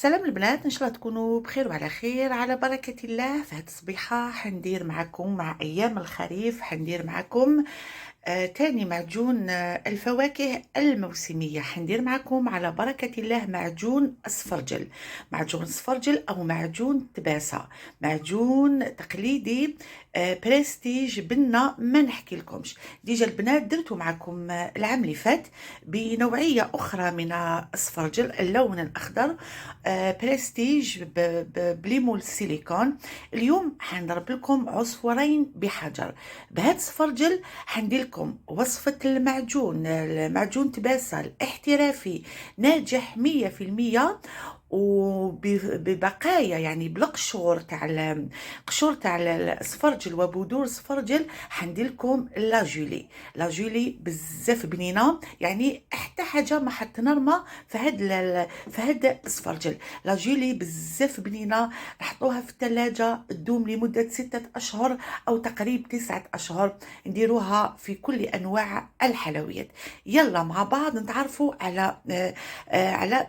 سلام البنات، ان شاء الله تكونوا بخير وعلى خير على بركة الله. في هاد الصبيحة حندير معكم مع ايام الخريف، حندير معكم تاني معجون الفواكه الموسمية. حندير معكم على بركة الله معجون السفرجل، معجون السفرجل أو معجون تباسة، معجون تقليدي بريستيج بنا ما نحكي لكمش. ديجا البنات درتو معكم العام اللي فات بنوعية أخرى من السفرجل، اللون الأخضر بريستيج بليمون السيليكون. اليوم حنضرب لكم عصفورين بحجر. بهذا السفرجل حندير لكم وصفة المعجون تباسة الاحترافي ناجح 100%، وببقايا يعني بالقشور تاع السفرجل وبذور السفرجل. حندير لكم لا جولي بزاف بنينه، يعني حتى حاجه ما حط نرمى في هاد السفرجل. لا جولي بزاف بنينه، نحطوها في الثلاجه تدوم لمده 6 اشهر او تقريبا 9 اشهر. نديروها في كل انواع الحلويات. يلا مع بعض نتعرفوا على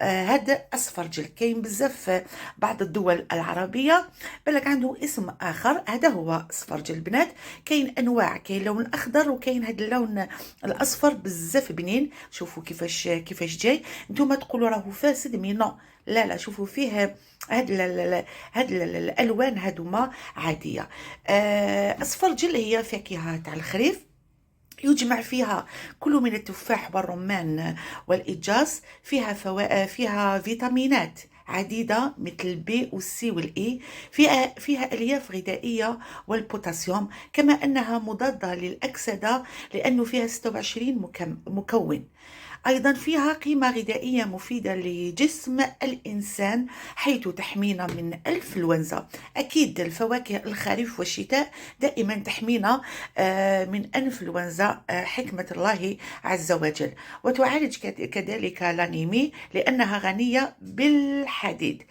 هذا السفرجل. كاين بزاف في بعض الدول العربيه بالك عنده اسم اخر. هذا هو سفرجل البنات. كاين انواع، كاين لون اخضر وكاين هذا اللون الاصفر بزاف بنين. شوفوا كيفاش جاي. نتوما تقولوا راهو فاسد، مي نو، لا شوفوا فيه هاد الالوان هادوما عاديه. السفرجل هي فاكهه تاع الخريف، يجمع فيها كل من التفاح والرمان والإيجاز. فيها فيتامينات عديدة مثل البي والسي والإي. فيها ألياف غذائية والبوتاسيوم، كما أنها مضادة للأكسدة لأنه فيها 26 مكون. أيضا فيها قيمة غذائية مفيدة لجسم الإنسان، حيث تحمينا من الإنفلونزا. أكيد الفواكه الخريف والشتاء دائما تحمينا من إنفلونزا، حكمة الله عز وجل. وتعالج كذلك الانيمي لأنها غنية بالحديد.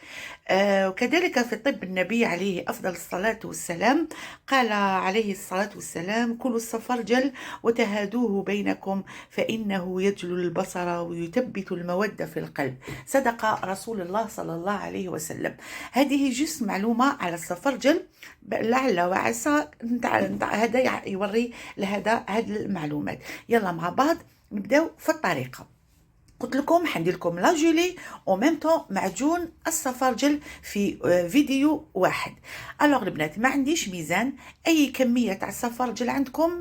وكذلك في الطب النبي عليه أفضل الصلاة والسلام قال عليه الصلاة والسلام: كلوا السفرجل وتهادوه بينكم فإنه يجلو البصر ويثبت المودة في القلب. صدق رسول الله صلى الله عليه وسلم. هذه جزء معلومة على السفرجل، لعل وعسى هذا يوري لهذا هذه المعلومات. يلا مع بعض نبداو في الطريقة. قلت لكم حندير لكم لا جولي او ميم طون معجون السفرجل في فيديو واحد. الوغ البنات، ما عنديش ميزان، اي كميه تاع السفرجل عندكم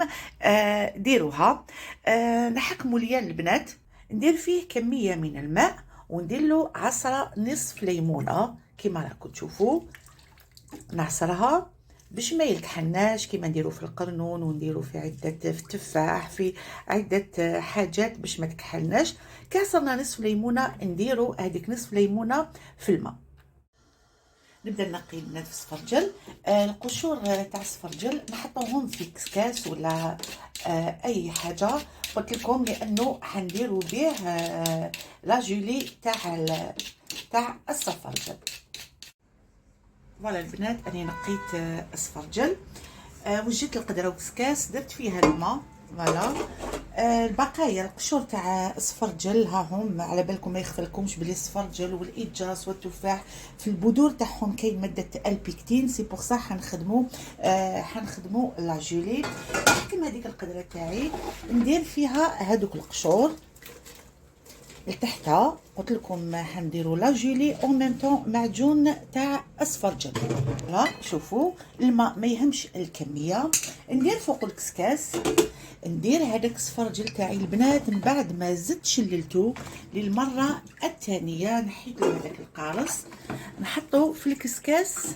ديروها. نحكموا ليا البنات. ندير فيه كميه من الماء وندير له عصره نصف ليمونه كما راكم تشوفوا. نعصرها باش ما يلكحناش كيما نديرو في القرنون ونديرو في في التفاح، في عده حاجات باش ما تكحلناش. كعصرنا نصف ليمونه نديرو هذيك نصف ليمونه في الماء. نبدا نقي البنات في السفرجل. القشور تاع السفرجل نحطوهم في كسكاس ولا اي حاجه. قلت لكم لانه حنديرو به لا جولي تاع السفرجل. فوالا البنات، انا نقيت السفرجل، وجدت القدره وكسكاس درت فيها الماء. فوالا البقايا القشور تاع السفرجل ها هم، على بالكم ما يخفلكمش بلي السفرجل والايجاس والتفاح في البذور تاعهم كاين ماده البيكتين. سي بوغ سا حنخدمو لا جولي. كيما هذيك القدره تاعي ندير فيها هذوك القشور لتحتها. قلت لكم حنديروا لا جولي او ميم طون معجون تاع السفرجل. لا شوفوا الماء ما يهمش الكميه. ندير فوق الكسكاس، ندير هذاك السفرجل تاعي البنات من بعد ما زدت شللته للمره الثانيه. نحيت له هذاك القارص نحطه في الكسكاس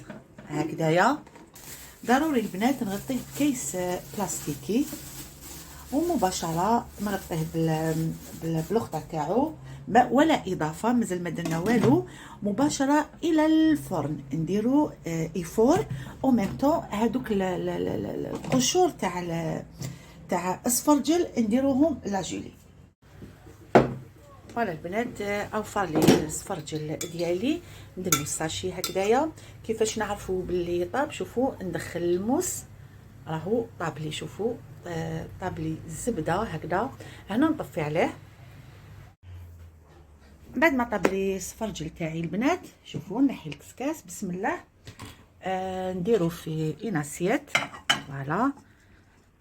هكذايا. ضروري البنات نغطيه بكيس بلاستيكي ومباشره نغطيه بالخطه تاعو ولا اضافه، مازال ما درنا والو. مباشره الى الفرن نديرو ايفور او ميم طون هذوك القشور تاع السفرجل نديروهم لا جولي. فوالا البنات، اوفر لي السفرجل ديالي. نديرو الساشي هكذايا. كيفاش نعرفوا باللي طاب؟ شوفوا ندخل الموس راهو طاب لي. شوفوا طاب لي الزبده هكذا. هنا نطفي عليه. بعد ما طاب لي السفرجل تاعي البنات، شوفوا نحي الكسكاس بسم الله. نديرو في اناسيت. فوالا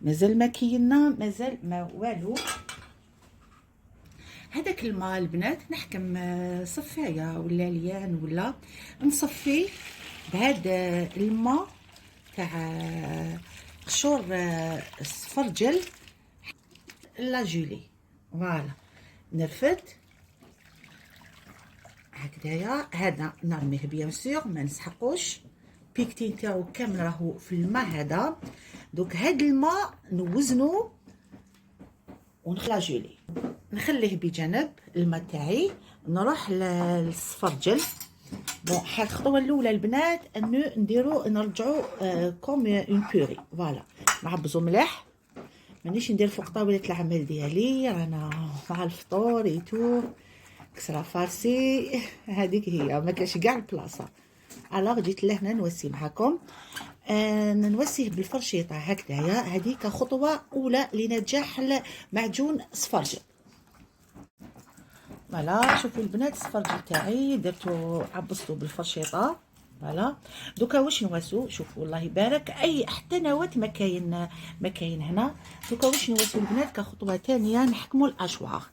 مازال ما كينا، مازال ما والو. هذاك الماء البنات نحكم صفايه ولا ليان ولا نصفيه بهذا الماء تاع قشور السفرجل لا جولي. فوالا نرفد هكذايا. هذا نرميه بيان سور ما نسحقوش، بيكتين تاعو كامل راهو في الماء هذا. دوك هاد الماء نوزنو ونخلى جولي، نخليه بجانب الماء تاعي. نروح للسفرجل. بون الخطوه الاولى البنات انو نديرو نرجعو كوم اون بوري. فوالا نعبزو مليح، مانيش ندير فوق طاوله العمل ديالي، رانا مع الفطور ايتو كسرة فارسي. هذيك هي ما كاش كاع البلاصه. الوغ جيت لهنا نوسي معاكم. نوسيه بالفرشيطه هكذايا. هذيك خطوه اولى لنجاح معجون سفرجل. فوالا شوفوا البنات السفرجل تاعي درتو عبصتو بالفرشيطه. فوالا دوكا واش نواسو، شوفوا الله يبارك اي حتى نواه ما كاين هنا. دوكا واش نواسو البنات كخطوه ثانيه نحكموا الاشواغ.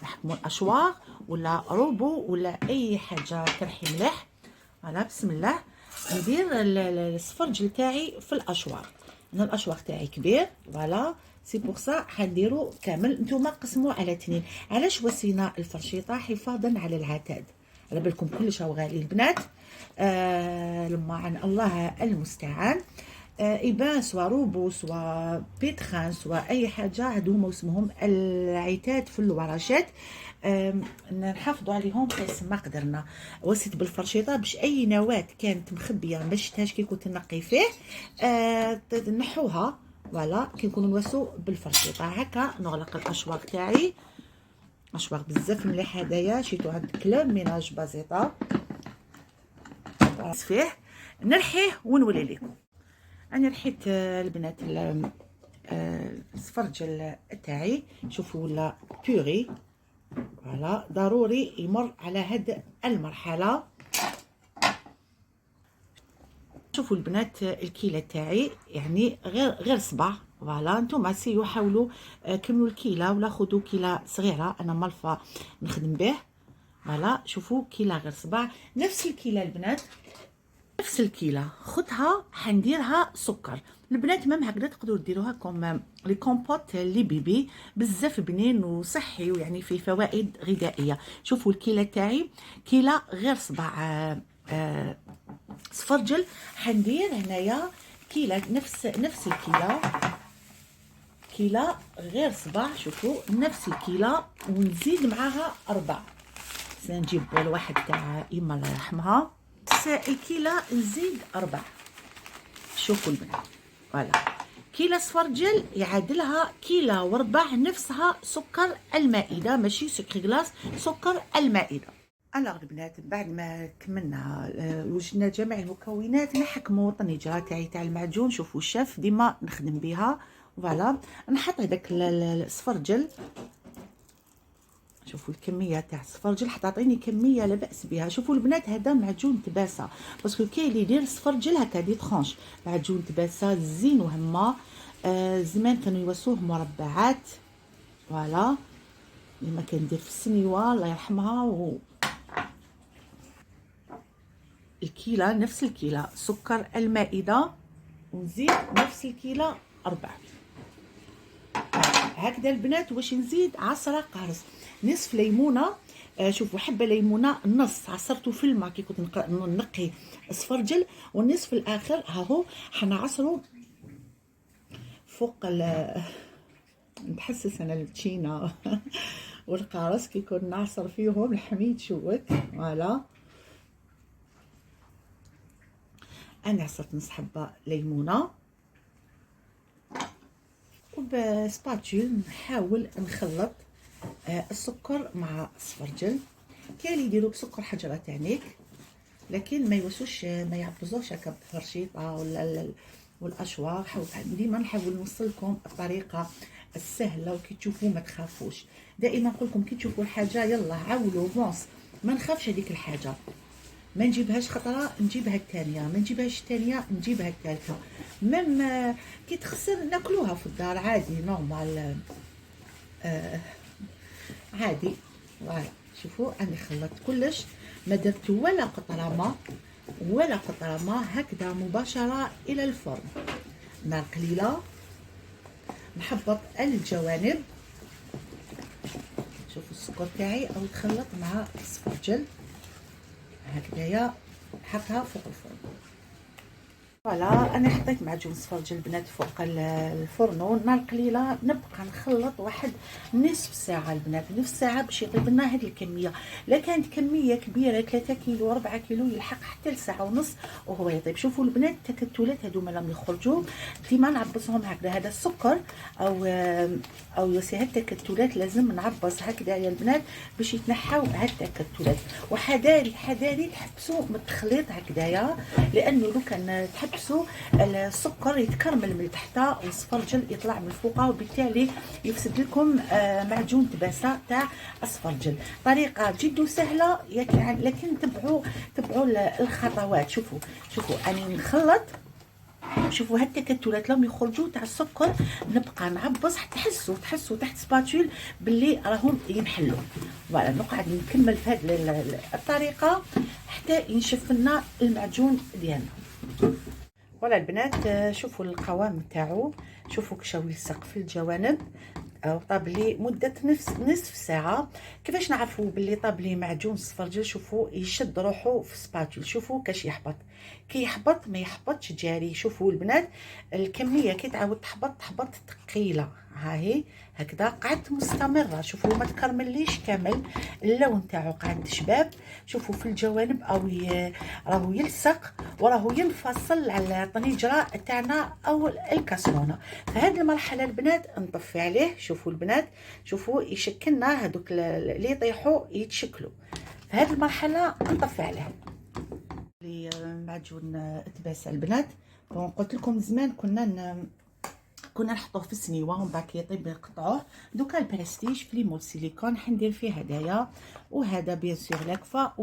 نحكموا الاشواغ ولا روبو ولا اي حاجه ترحي مليح. فوالا بسم الله ندير السفرجل تاعي في الاشواغ. انا الاشواغ تاعي كبير. فوالا سي بور سا حنديرو كامل. نتوما قسموه على 2. علاش وسينا الفرشيطه؟ حفاظا على العتاد. على بالكم كلش راهو غالي البنات. لما عن الله المستعان. إبان سوا روبو سوا بيتخان سوا أي حاجة هادو هما اسمهم العتاد في الورشات. نحافظوا عليهم قيس ما قدرنا. وسيت بالفرشيطة باش أي نواة كانت مخبية ما شفتهاش كي كنت نقي فيه نحوها. فوالا كي نكونوا نوسو بالفرشيطة هكا. نغلق الأشواق تاعي، أشواق بزاف مليح هدايا شيتو عند كلاب ميناج بازيطة فيه. نرحيه ونولي لكم. انا رحيت البنات السفرجل تاعي شوفوا ولا بوري. فوالا ضروري يمر على هاد المرحله. شوفوا البنات الكيله تاعي يعني غير صبع. فوالا نتوما سيو حاولوا كملوا الكيله ولا خذوا كيله صغيره. انا مالفه نخدم به. فوالا شوفوا كيله غير صبع. نفس الكيله البنات نفس الكيله خدها حنديرها سكر. البنات مام هكذا تقدروا ديروها كوم لي كومبوت لي بيبي بزاف بنين وصحي ويعني فيه فوائد غذائيه. شوفوا الكيله تاعي كيله غير صبع سفرجل. حندير هنايا كيله نفس الكيله كيله غير صبع. شوفوا نفس الكيله ونزيد معاها 4. سنجيب بول واحد تاع إما الله يرحمها. الكيله نزيد 4. شوفوا البنات فوالا كيله سفرجل يعادلها كيله وربع نفسها سكر المائده، ماشي سكر غلاس، سكر المائده. الوغ البنات بعد ما كملنا وجدنا جميع المكونات نحكموا الطنجره تاعي تاع المعجون. شوفوا الشاف ديما نخدم بها. فوالا نحط هذاك السفرجل. شوفوا الكميه تاع السفرجل حتعطيني كميه لا باس بها. شوفوا البنات هذا معجون تباسه باسكو كاين اللي يدير السفرجل هكا دي ترونش. معجون تباسه زين وهما زمان كانوا يوسوه مربعات. فوالا لما كندير في السنيوه الله يرحمها الكيله نفس الكيله سكر المائده ونزيد نفس الكيله 4. هكذا البنات. واش نزيد عصره قرص، نصف ليمونه. شوفوا حبه ليمونه نص عصرته في الماء كي كنت نقي السفرجل، والنصف الاخر هاهو حنعصرو فوق نتحسس انا التشينا والقرص كي كنا نعصر فيهم الحميد شوك. فوالا انا عصرت نص حبه ليمونه وبسباتول نحاول نخلط السكر مع السفرجل. كاين اللي يديروا بسكر حجره تانيك لكن ما يوسوش ما يعبزوش هكا بفرشيطه ولا والاشواق. ديما نحاول نوصلكم الطريقه السهله وكي تشوفوا ما تخافوش. دائما نقول لكم كي تشوفوا الحاجه يلا عاولوا بونس ما نخافش هذيك الحاجه، ما نجيبهاش خطره نجيبها الثانيه، ما نجيبهاش الثانيه نجيبها الثالثه. ميم كي تخسر ناكلوها في الدار عادي نورمال. عادي. فوالا شوفوا اني خلطت كلش، ما درت ولا قطره ماء ولا قطره ماء، هكذا مباشره الى الفرن، نار قليله، نحبط الجوانب. شوفوا السكر تاعي او يتخلط مع السفرجل هكذايا، نحطها فوق الفرن. فوالا انا حطيت معجون سفرجل البنات فوق الفرن، نار قليله، نبقى نخلط واحد نصف ساعه البنات، نصف ساعه باش يطيب لنا هذه الكميه. لا كانت كميه كبيره 3 كيلو 4 كيلو يلحق حتى لساعه ونص وهو يطيب. شوفوا البنات التكتلات هذوما لما يخرجوا ديما نعبصهم هكذا، هذا السكر او يا هاد التكتلات لازم نعبص هكذا يا البنات باش يتنحاو هاد التكتلات. وحذاري حذاري تحبسوا من التخليط هكذايا، لانه لو كان تحبسوا السكر يتكرمل من تحت والسفرجل يطلع من فوق، وبالتالي يفسد لكم معجون تباسه تاع السفرجل. طريقه جد سهله لكن تبعوا الخطوات. شوفوا اني نخلط، شوفوا هاد التكتلات لهم يخرجوا تاع السكر، نبقى نعبص حتى تحسوا تحت سباتول باللي راهم ينحلوا. فوالا نقعد نكمل في هذه الطريقه حتى ينشف لنا المعجون ديالنا. فوالا البنات شوفوا القوام تاعو، شوفوا كشاو يلصق في الجوانب، طاب لي مده نصف ساعه. كيفاش نعرفوا باللي طاب لي معجون السفرجل؟ شوفوا يشد روحه في سباتول، شوفوا كاش يحبط، كي يحبط ما يحبطش جاري. شوفوا البنات الكميه كي تعاود تحبط ثقيله، ها هي هكذا قعدت مستمره. شوفوا ما تكرمليش كامل، اللون تاعو قاعد شباب. شوفوا في الجوانب او راهو يلصق وراهو ينفصل على الطنجره تاعنا او الكاسرونه. في هذه المرحله البنات نطفي عليه. شوفوا البنات شوفوا يشكلنا هذوك اللي يطيحوا يتشكلوا. في هذه المرحله نطفي عليه. معجون تباسه البنات، قلت لكم زمان كنا نحطوه في السنيوه ومن بعد كيطيب نقطعوه. دوكا البرستيج في ليمون سيليكون حندير فيه هدايا، وهذا بيان سور لاكفا،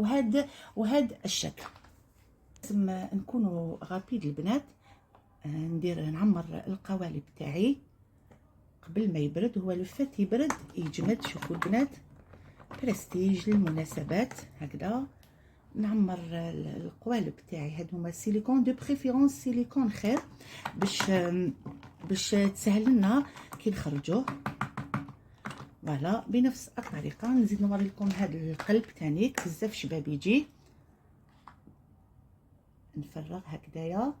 وهاد الشكل. لازم نكونوا غابيد البنات. نعمر القوالب تاعي قبل ما يبرد، هو لفات يبرد يجمد. شوفوا البنات برستيج للمناسبات هكذا نعمر القوالب تاعي. هادو هما سيليكون، دو بريفيرونس سيليكون خير باش تسهل لنا كي نخرجوه. فوالا بنفس الطريقه نزيد نوري لكم هذا القلب تاني بزاف شباب يجي. نفرغ هكذايا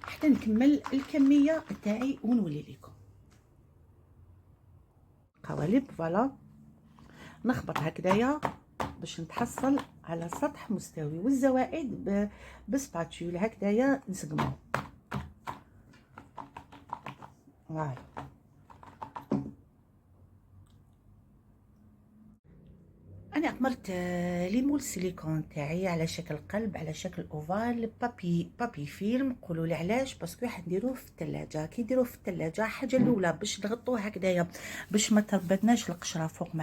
حتى نكمل الكميه تاعي ونولي لكم قوالب. فوالا نخبط هكذايا باش نتحصل على سطح مستوي، والزوائد بسباتول هكذايا نسقمو. فوالا انا عمرت ليمول سيليكون تاعي على شكل قلب، على شكل اوفال، بابي فيلم. قولوا لي علاش؟ باسكو حنديروه في الثلاجه. كي نديروه في الثلاجه حاجه الاولى باش نغطوه هكذايا باش ما تربدناش القشره فوق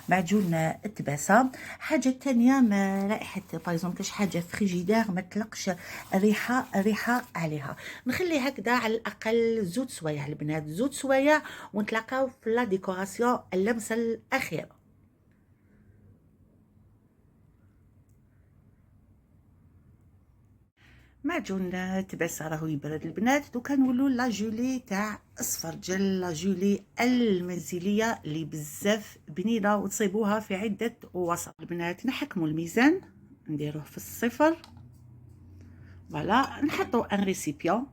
معجون التباسه. حاجه الثانيه ما رائحه بايزون كاش حاجه فريجيدير ما تلقش الريحه عليها. نخلي هكذا على الاقل زوج سوايع البنات، زوج سوايع، ونتلاقاو في لا ديكوراسيون اللمسه الاخيره. معجون تباسه راهو يبرد البنات. دوكا نولوا لا جولي تاع السفرجل، لا جولي المنزليه اللي بزاف بنينه وتصيبوها في عده وسط البنات. نحكموا الميزان نديروه في الصفر. فوالا نحطوا ان ريسيبيون.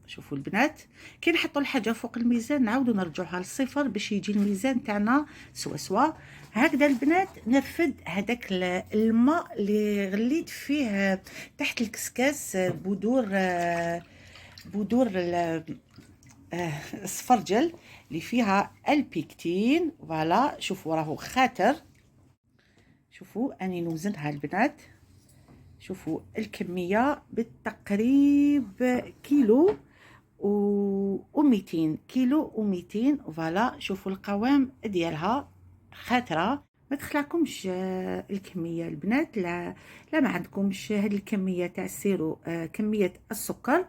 شوفوا البنات كي نحطوا الحاجه فوق الميزان نعاودوا نرجعوها للصفر باش يجي الميزان تاعنا سوا هكذا البنات. نرفد هذاك الماء اللي غليت فيه تحت الكسكاس بذور السفرجل اللي فيها البيكتين. فوالا شوفوا راهو خاطر. شوفوا اني نوزنها البنات. شوفوا الكميه بالتقريب كيلو و200 كيلو و200. فوالا شوفوا القوام ديالها خاتره. ما تخلعكمش الكميه البنات. لا ما عندكمش هاد الكميه تاع السيرو، كميه السكر،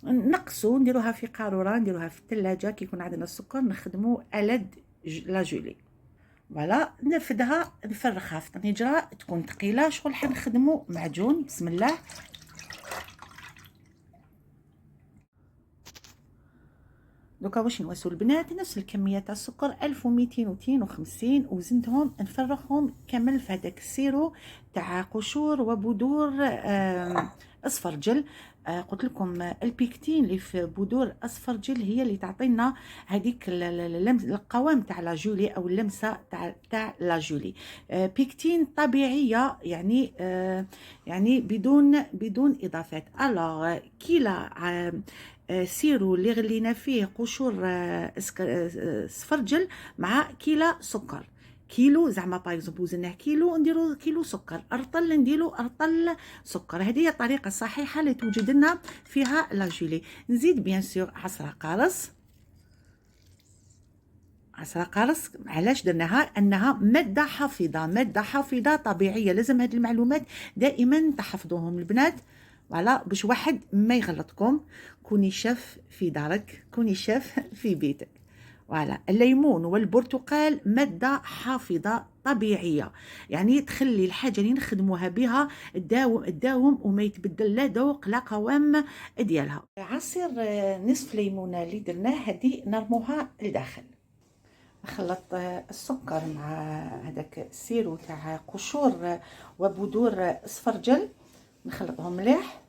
نقصوا نديروها في قاروره، نديروها في الثلاجه. كي يكون عندنا السكر نخدموا الد لا جولي. فوالا نفدها نفرخها في طنجره تكون ثقيله. شغل حنخدموا معجون. بسم الله. دوكا واش نواسو البنات؟ نفس الكميه تاع السكر 1252 وزنتهم نفرغهم كامل في هذاك السيرو تاع قشور وبذور اصفرجل. قلت لكم البيكتين اللي في بذور اصفرجل هي اللي تعطينا هذيك القوام تاع لا جولي او اللمسه تاع لا جولي. بيكتين طبيعيه يعني يعني بدون اضافات. الوغ كيلا سيرو اللي غلينا فيه قشور سفرجل مع كيلو سكر. كيلو زعما بايزومبل وزناه كيلو نديرو كيلو سكر، رطل نديرو رطل سكر. هذه هي الطريقه الصحيحه اللي توجد لنا فيها لا جيلي. نزيد بيان سور عصره قارص. عصره قارص علاش درناها؟ انها ماده حافظه، ماده حافظه طبيعيه. لازم هذه المعلومات دائما تحفظوهم البنات. فوالا باش واحد ما يغلطكم. كوني شاف في دارك، كوني شاف في بيتك. فوالا الليمون والبرتقال ماده حافظه طبيعيه، يعني تخلي الحاجه اللي نخدموها بها تداوم وما يتبدل لا ذوق لا قوام ديالها. عصير نصف ليمونه اللي درناه هذه نرموها لداخل. نخلط السكر مع هذاك السيرو تاع قشور وبذور اسفرجل، نخلطهم مليح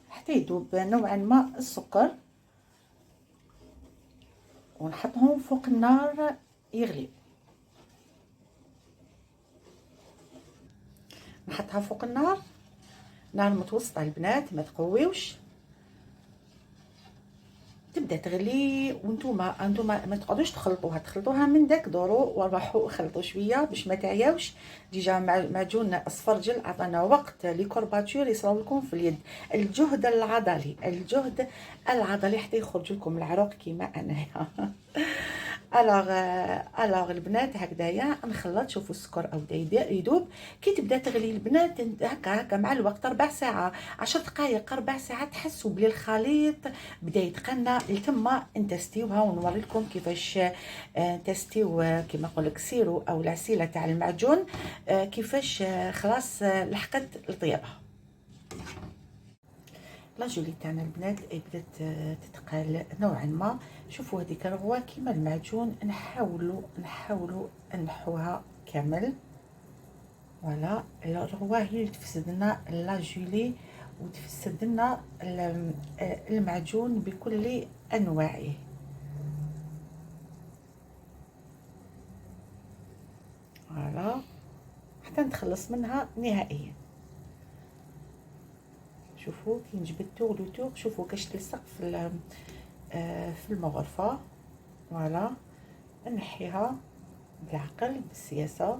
حتى يذوب نوعا ما السكر، ونحطهم فوق النار يغلي. نحطها فوق النار، نار متوسطه البنات، ما تقويوش. تبدا تغلي وانتوما ما تقعدوش تخلطوها من داك دورو وروحوا خلطوا شويه باش ما تعياوش. ديجا معجون اسفرجل عطانا وقت لكورباتور يصراو لكم في اليد. الجهد العضلي حتى يخرج لكم العروق كيما انايا. الوغ البنات هكذايا نخلط. شوفوا السكر او يذوب. كي تبدا تغلي البنات هكا مع الوقت ربع ساعه 10 دقائق ربع ساعه تحسوا بلي الخليط بدا يتقنى. لتما نتستيوها ونوري لكم كيفاش نتستيو كيما نقول لك سيرو او العسيله تاع المعجون كيفاش خلاص لحقت لطيابها. لا جولي تاعنا البنات بدات تتقال نوعا ما. شوفوا هذيك الرغوه كيما المعجون، نحاولوا نحوها كامل. فوالا الرغوه هي اللي تفسد لنا لا جولي وتفسد لنا المعجون بكل انواعه. فوالا حتى نتخلص منها نهائيا. شوفوا كي نجبد لو تور شوفوا كاش تلصق في المغرفه. فوالا نحيها بالعقل بالسياسه.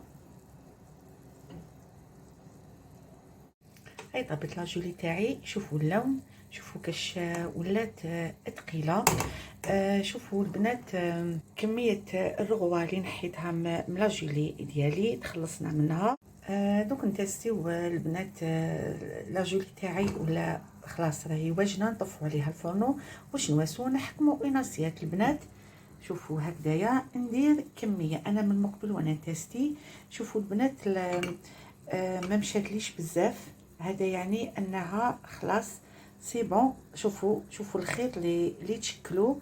هاي طابت لا جولي تاعي. شوفوا اللون، شوفوا كاش ولات ثقيله. شوفوا البنات كميه الرغوه اللي نحيتها من لا جولي ديالي تخلصنا منها. دوك نتستيو البنات لا جولي تاعي ولا خلاص راهي واجنه. نطفوا عليها الفرنو واش نواسو نحكموا اناسيات البنات. شوفوا هكذايا ندير كميه انا من مقبل وانا نتستي. شوفوا البنات ما مشاتليش بزاف، هذا يعني انها خلاص سي بون. شوفوا الخيط اللي تشكلوا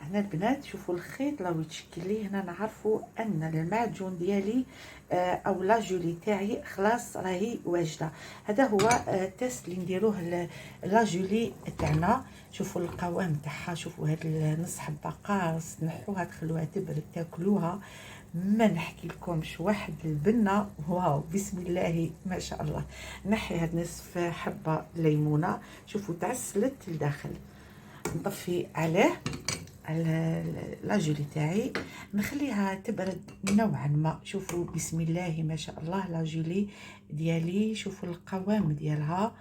هنا البنات. شوفوا الخيط لو يتشكل لي هنا نعرفوا ان المعجون ديالي او لا جولي تاعي خلاص راهي واجده. هذا هو التيست اللي نديروه لا جولي تاعنا. شوفوا القوام تاعها، شوفوا هاد النص حبه قارص نحوها تخلوها تبرد تاكلوها. ما نحكي لكمش واحد البنه واو بسم الله ما شاء الله. نحي هاد نصف حبه ليمونه. شوفوا تعسلت لداخل. نطفي عليه لا جولي تاعي نخليها تبرد نوعا ما. شوفوا بسم الله ما شاء الله لا جولي ديالي. شوفوا القوام ديالها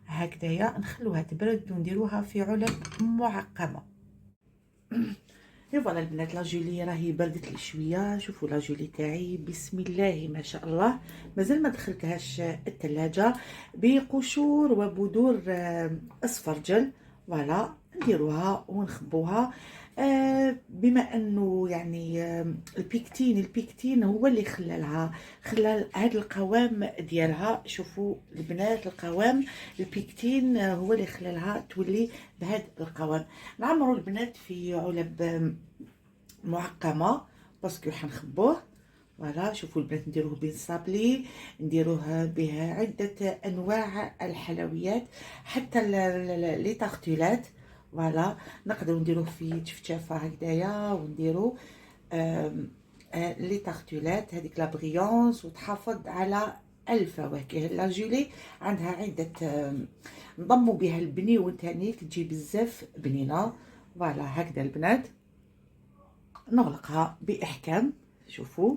هكذايا نخلوها تبرد ونديروها في علب معقمه. فوالا البنات، لا جولي راهي بردت لي شويه. شوفوا لا جولي تاعي بسم الله ما شاء الله، مازال ما دخلتهاش الثلاجه. بقشور وبذور اصفرجل. فوالا نديروها ونخبوها. بما انه يعني البيكتين هو اللي خلى هذا القوام ديالها. شوفوا البنات القوام، البيكتين هو اللي خلالها تولي بهذا القوام. نعمروا البنات في علب معقمه باسكو حنخبوه. فوالا شوفوا البنات، نديروه بين صابلي، نديروه به عده انواع الحلويات، حتى لي تارتولات. فوالا نقدروا نديروه في تفتافه هكذايا، ونديرو لي تارتولات هذيك لا بريونس، وتحافظ على الفواكه. لا جولي عندها عده نضموا بها البنيون تاني تجي بزاف بنينه. فوالا هكذا البنات نغلقها باحكام. شوفوا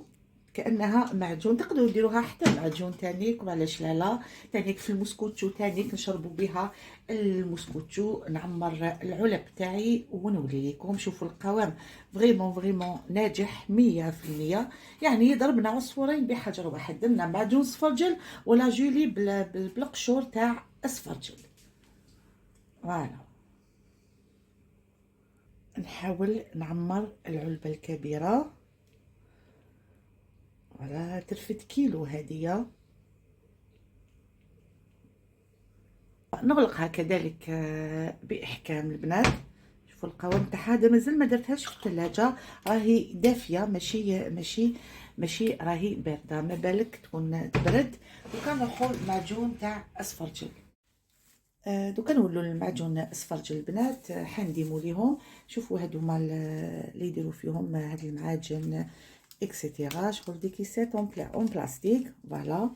كانها معجون، تقدروا ديروها حتى معجون تانيك، وعلاش لا تانيك في المسكوتشو تانيك نشربوا بها المسكوتشو. نعمر العلب تاعي ونولي لكم. شوفوا القوام فريمون ناجح 100%. يعني ضربنا عصفورين بحجر واحد، درنا معجون صفرجل ولا جولي بالقشور تاع صفرجل. فوالا نحاول نعمر العلبة الكبيرة. على ترفد كيلو هدية. نغلقها كذلك بإحكام البنات. شوفوا القوام تاعها هذا مازال ما درتهاش في الثلاجة، راهي دافية، ماشي راهي باردة. ما بالك تكون تبرد. دوكا نروحو المعجون تاع أصفرجل. دوكا نولو المعجون أصفرجل البنات حنديمو ليهم. شوفوا هادوما اللي يديروا فيهم هاد المعاجن اكسيتيرا. شغل دي كيسات اون بلاستيك. فوالا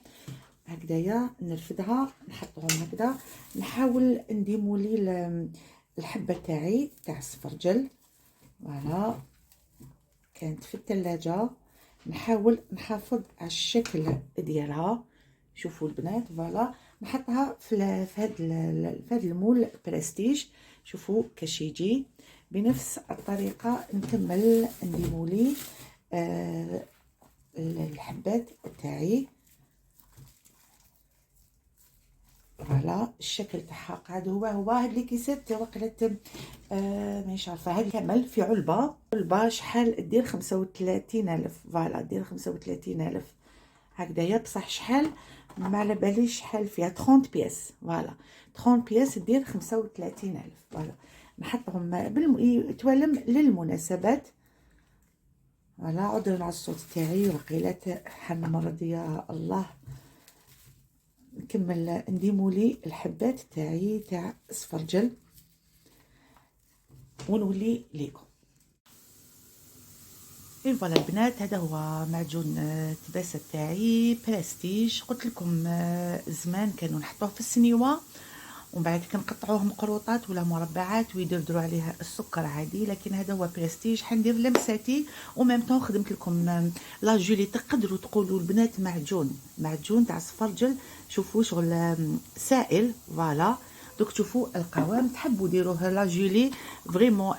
هكذايا نرفدها نحطهم هكذا. نحاول نديمو لي الحبه تاعي تاع الصفرجل. فوالا كانت في الثلاجه. نحاول نحافظ على الشكل ديالها. شوفوا البنات فوالا نحطها في هذا المول برستيج. شوفوا كاش يجي بنفس الطريقه. نكمل نديمولي الحبات تاعي. فوالا الشكل تاعها قاعد هو هاد لي كيسات وقلت مانيش عارفه. هاد كامل في علبه شحال دير 35,000. فوالا دير 35,000 هكذايا. بصح شحال ما على باليش شحال فيها 30 بياس. فوالا 30 بياس دير 35,000. فوالا نحطهم يتوالم للمناسبات. فوالا عذرا على الصوت تاعي وقيلات حنمرض يا الله. نكمل نديمولي الحبات تاعي تاع صفرجل ونولي ليكم. فوالا البنات هذا هو معجون التباسه تاعي برستيج. قلت لكم زمان كانوا نحطوه في السنيوه ومن بعد كنقطعوه مقروطات ولا مربعات ويدردروا عليها السكر عادي. لكن هذا هو برستيج. حندير لمساتي وميم طون خدمت لكم لا جولي. تقدروا تقولوا البنات معجون تاع صفرجل. شوفوا شغل سائل. فوالا دوك تشوفوا القوام. تحبوا ديروه لا جولي فريمون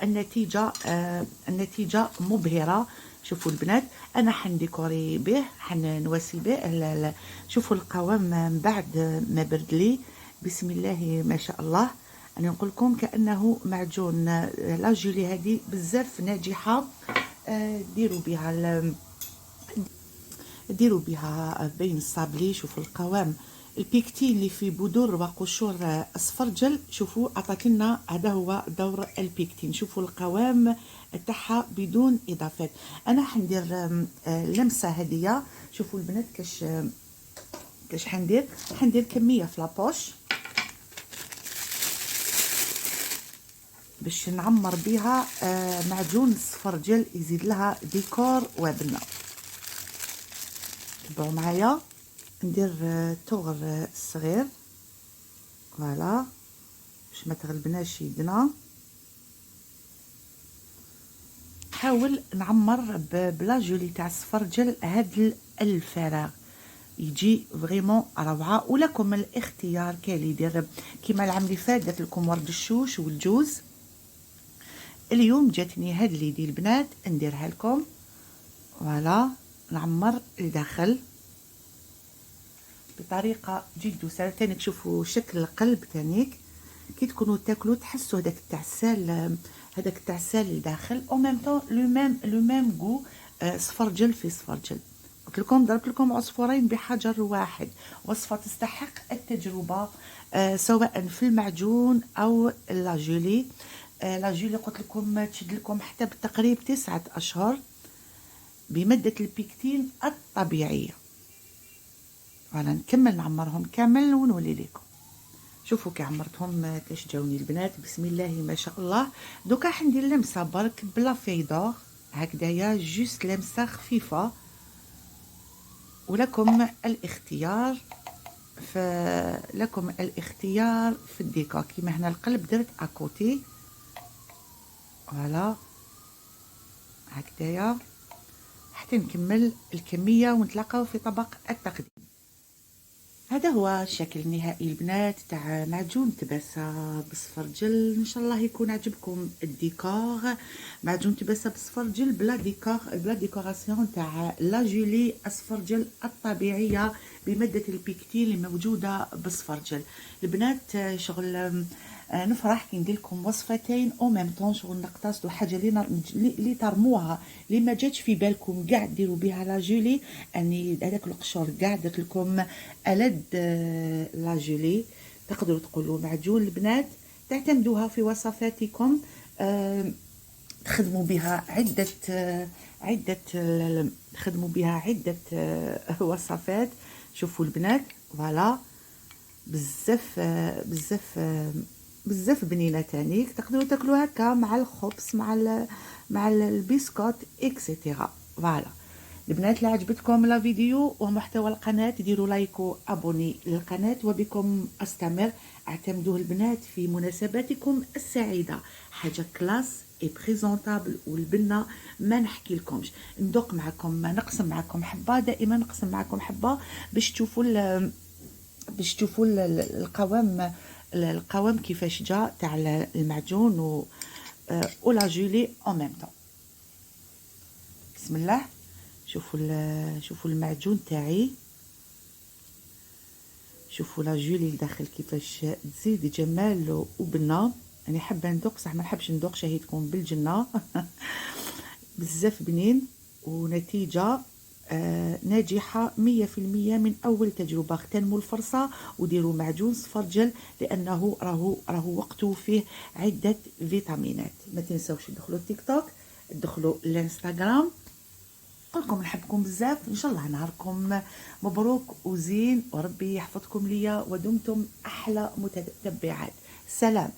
النتيجه مبهره. شوفوا البنات انا حنديكوري به حنواسي به. شوفوا القوام من بعد ما برد لي بسم الله ما شاء الله. انا نقول لكم كانه معجون لا جولي هذه بزاف ناجحه. ديروا بها بين الصابلي. شوفوا القوام البيكتين اللي في بذور وقشور اصفرجل. شوفوا عطات لنا هذا هو دور البيكتين. شوفوا القوام تاعها بدون اضافات. انا حندير لمسه هديه. شوفوا البنات كاش حندير كميه في لابوش باش نعمر بها معجون الصفرجل يزيد لها ديكور وبنه. تبعوا معايا. ندير توغر صغير. فوالا باش ما تغلبناش يدنا. نحاول نعمر بلا جولي تاع الصفرجل هاد الفراغ. يجي فريمون روعه. ولكم الاختيار كاين اللي يدير كيما العام اللي فات درت لكم ورد الشوش والجوز. اليوم جاتني هاد اللي دي البنات نديرها لكم. فوالا نعمر الداخل بطريقه جد سهله. تاني تشوفوا شكل القلب تانيك كي تكونوا تاكلوا تحسوا هذاك التعسال اللي داخل او ميم طون لو ميم غو. صفرجل في صفرجل. قلت لكم ضربت لكم عصفورين بحجر واحد. وصفه تستحق التجربه سواء في المعجون او لا جولي. لا جولي قلت لكم تشد لكم حتى بالتقريب 9 اشهر بماده البيكتين الطبيعيه. وانا نكمل نعمرهم كامل ونولي لكم. شوفوا كي عمرتهم كيش جاوني البنات بسم الله ما شاء الله. دوكا راح ندير لمسه برك بلا فيضه هكذايا جوست لمسه خفيفه. ولكم الاختيار لكم الاختيار في الديكور. كيما هنا القلب درت اكوتي فوالا هكذايا حتى نكمل الكميه ونتلاقاو في طبق التقديم. هذا هو الشكل النهائي البنات تاع معجون تباسة بصفرجل. ان شاء الله يكون عجبكم الديكور. معجون تباسة بصفرجل بلا ديكوراسيون تاع لا جولي الصفرجل الطبيعيه بماده البيكتين اللي موجوده بصفرجل. البنات شغل نفرح كي ندير لكم وصفتين او ميم طون. شغل نقتصدوا حاجه اللي ترموها اللي ما جاتش في بالكم كاع ديروا بها لا جولي. اني هذاك القشور كاع درت لكم ألد لا جولي. تقدروا تقولوا معجون البنات تعتمدوها في وصفاتكم. تخدموا بها عدة وصفات. شوفوا البنات فوالا بزاف بنينه تانيك. تقدروا تاكلوا هكا مع الخبز مع البسكوت اكسيتيرا. فوالا البنات لا عجبتكم لا فيديو ومحتوى القناه ديروا لايك وابوني للقناه وبكم استمر. اعتمدوه البنات في مناسباتكم السعيده. حاجه كلاس اي بريزونطابل والبنه ما نحكي لكمش. ندوق معكم نقسم معكم حبه. دائما نقسم معكم حبه باش تشوفوا القوام كيفاش جا تاع المعجون ولا جولي او ميم طون. بسم الله. شوفوا المعجون تاعي. شوفوا لا جولي داخل كيفاش تزيد جمال وبنه. انا حابه ندوق صح ما نحبش ندوق شهيتكم بالجنه. بزاف بنين ونتيجه ناجحه 100% من اول تجربه. اغتنموا الفرصه وديروا معجون صفرجل لانه راهو وقته فيه عده فيتامينات. ما تنسوش تدخلوا التيك توك تدخلوا الانستغرام. نقولكم نحبكم بزاف. ان شاء الله نهاركم مبروك وزين وربي يحفظكم ليا ودمتم احلى متتبعات. سلام.